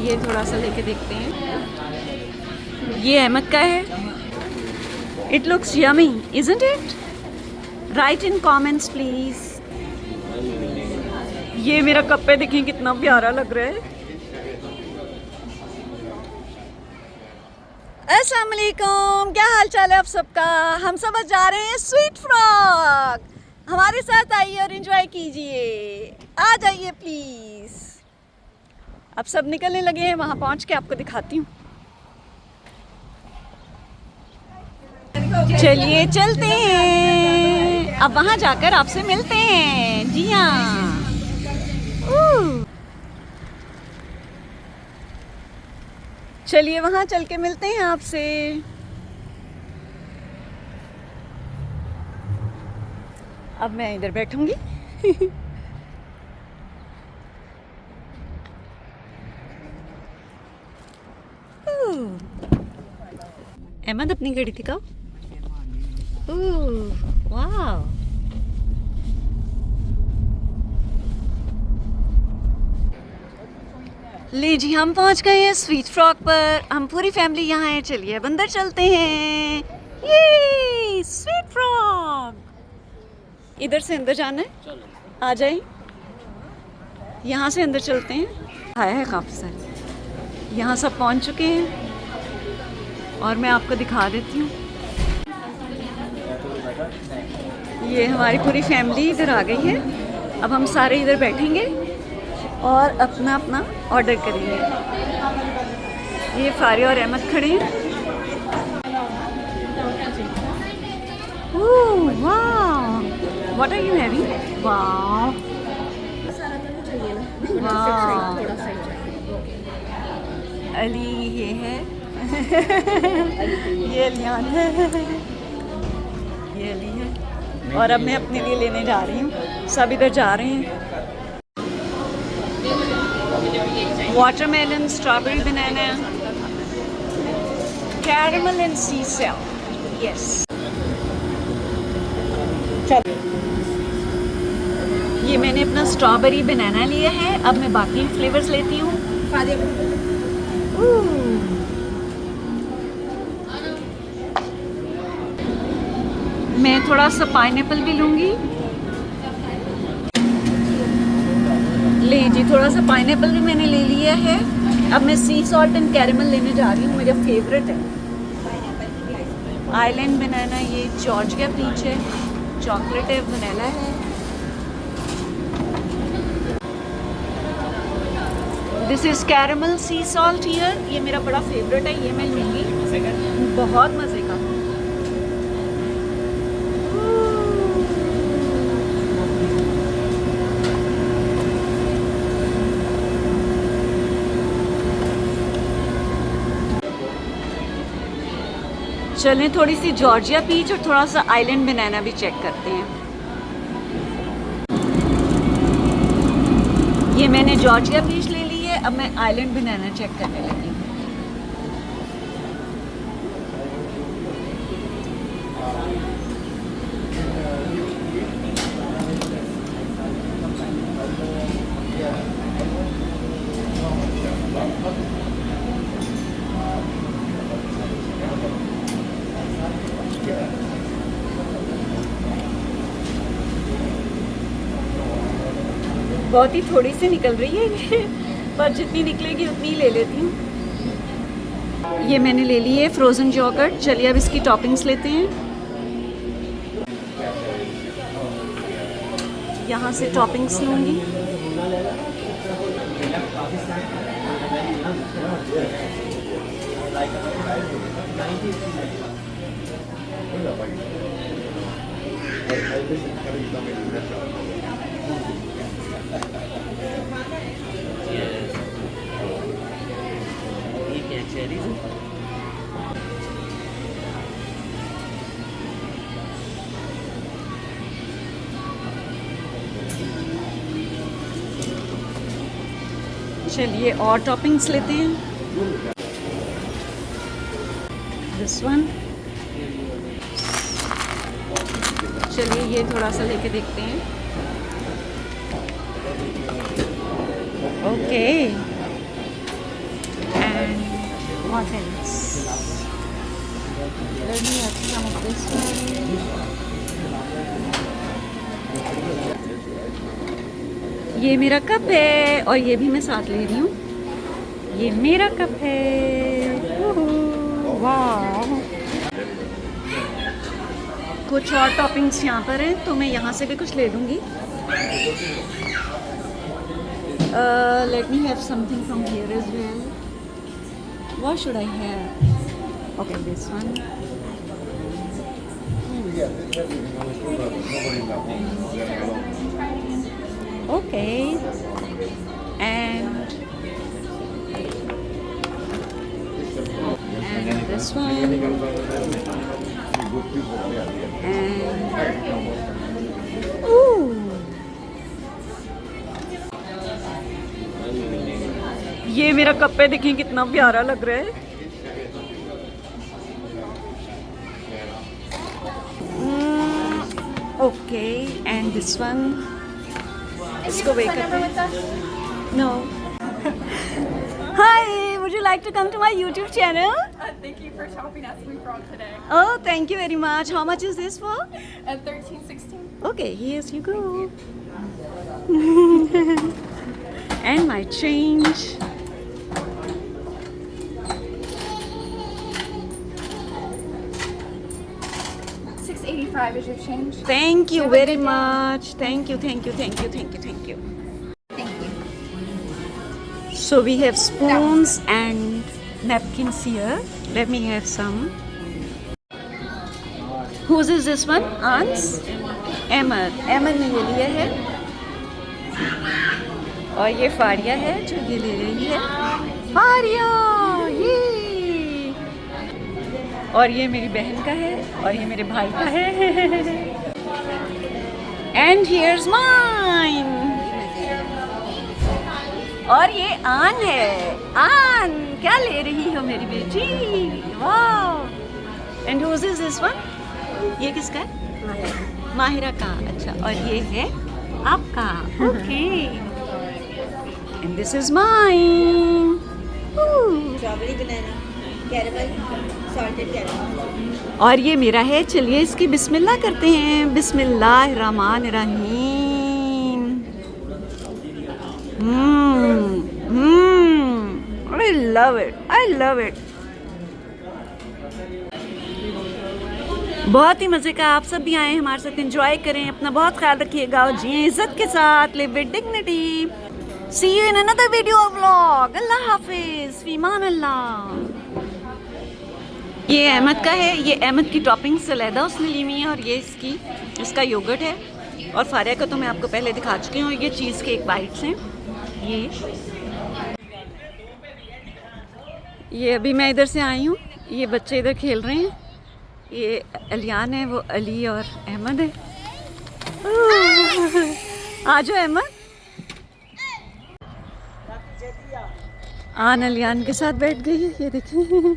ये थोड़ा सा लेके देखते हैं। ये अहमद का है। It looks yummy, isn't it? Right in comments please. ये मेरा कप है, देखिए कितना प्यारा लग रहा है। अस्सलाम वालेकुम, क्या हाल चाल है आप सबका। हम सब आज जा रहे हैं स्वीट फ्रॉग। हमारे साथ आइए और एंजॉय कीजिए, आ जाइए प्लीज। अब सब निकलने लगे हैं, वहां पहुंच के आपको दिखाती हूँ। चलिए चलते हैं, अब वहां जाकर आपसे मिलते हैं। जी हाँ, चलिए वहां चल के मिलते हैं आपसे। अब मैं इधर बैठूंगी। अहमद अपनी गाड़ी दिखाओ। वाह, ले जी हम पहुंच गए हैं स्वीट फ्रॉग पर। हम पूरी फैमिली यहाँ है। चलिए अब अंदर चलते हैं। ये स्वीट फ्रॉग, इधर से अंदर जाना है, आ जाए। यहाँ से अंदर चलते हैं। आया है काफ़ी सारे, यहाँ सब पहुँच चुके हैं और मैं आपको दिखा देती हूँ। ये हमारी पूरी फैमिली इधर आ गई है। अब हम सारे इधर बैठेंगे और अपना अपना ऑर्डर करेंगे। ये फारिया और अहमद खड़े हैं। ओह वाह, व्हाट आर यू हैविंग? वाह वाह, अली ये है। ये अलियान है, ये अली है। और अब मैं अपने लिए लेने जा रही हूँ। सब इधर जा रहे हैं। Watermelon, strawberry, banana, caramel and sea salt. Yes, चलो। ये मैंने अपना स्ट्रॉबेरी बनाना लिया है। अब मैं बाकी फ्लेवर्स लेती हूँ। मैं थोड़ा सा पाइनएप्पल भी लूँगी। ले जी, थोड़ा सा पाइनएप्पल भी मैंने ले लिया है। अब मैं सी सॉल्ट एंड कैरेमल लेने जा रही हूँ। मेरा फेवरेट है आइलैंड बनाना। ये जॉर्जिया पीच है, चॉकलेट है, वनीला है। This is caramel C salt here. ये मेरा बड़ा फेवरेट है, ये मैं लूँगी। बहुत मज़े का। चलें थोड़ी सी जॉर्जिया पीच और थोड़ा सा आइलैंड बनाना भी चेक करते हैं। ये मैंने जॉर्जिया पीच ले ली है। अब मैं आइलैंड बनाना चेक करने लगी हूँ। बहुत ही थोड़ी सी निकल रही है पर जितनी निकलेगी उतनी ले लेती हूँ। ये मैंने ले ली है फ्रोज़न योगर्ट। चलिए अब इसकी टॉपिंग्स लेते हैं। यहाँ से टॉपिंग्स लूँगी। चलिए और टॉपिंग्स लेते हैं। This one. चलिए ये थोड़ा सा लेके देखते हैं। Okay, hotels. Let me have some of this one. ये मेरा कप है और ये भी मैं साथ ले रही हूँ. ये मेरा कप है. वाह. कुछ और टॉपिंग्स यहाँ पर हैं तो मैं यहाँ से भी कुछ ले लूँगी. Let me have something from here as well. What should I have? Okay, this one. Okay. And this one. And ooh. ये मेरा कप है, देखिए कितना प्यारा लग रहा है. ओके. And this one. इसको वेट करते हैं. No. Hi, would you like to come to my YouTube channel? Thank you for shopping at Sweet Frog today. Oh, thank you very much. How much is this for? At 13.16. Okay, here you go. And my change. 6.85 is your change. Thank you Have a very good day. much. Thank you, thank you, thank you, thank you, thank you. Thank you. So we have spoons and napkins here. Let me have some. Whose is this one? Aunt's? Emma. Emma ने ये लिया है. और ये फारिया है जो ये ले रही है. फारिया! ये! और ये मेरी बहन का है और ये मेरे भाई का है. And here's mine. और ये आन है. आन क्या ले रही हो मेरी बेटी? वाह. And whose is this one? ये किसका है? माहिरा का. अच्छा. और ये है आपका. Okay. And this is mine. Strawberry banana caramel salted caramel. और ये मेरा है. चलिए इसकी बिस्मिल्लाह करते हैं. बिस्मिल्लाहिर्रहमानिर्रहीम. I love it. I love it. बहुत ही मज़े का. आप सब भी आए हमारे साथ. एंजॉय करें. अपना बहुत ख्याल रखिएगा और जिए इज्जत के साथ. Live with dignity. See you in another video or vlog. Allah Hafiz. फीमान अल्लाह. ये अहमद का है. ये अहमद की टॉपिंग से अलहदा उसने ली हुई है और ये इसका योगर्ट है. और फारिया का तो मैं आपको पहले दिखा चुकी हूँ. ये चीज़ केक बाइट्स हैं. ये अभी मैं इधर से आई हूँ. ये बच्चे इधर खेल रहे हैं. ये अलियान है, वो अली और अहमद है. आ जाओ अहमद. आन अलियान के साथ बैठ गई है. ये देखिए.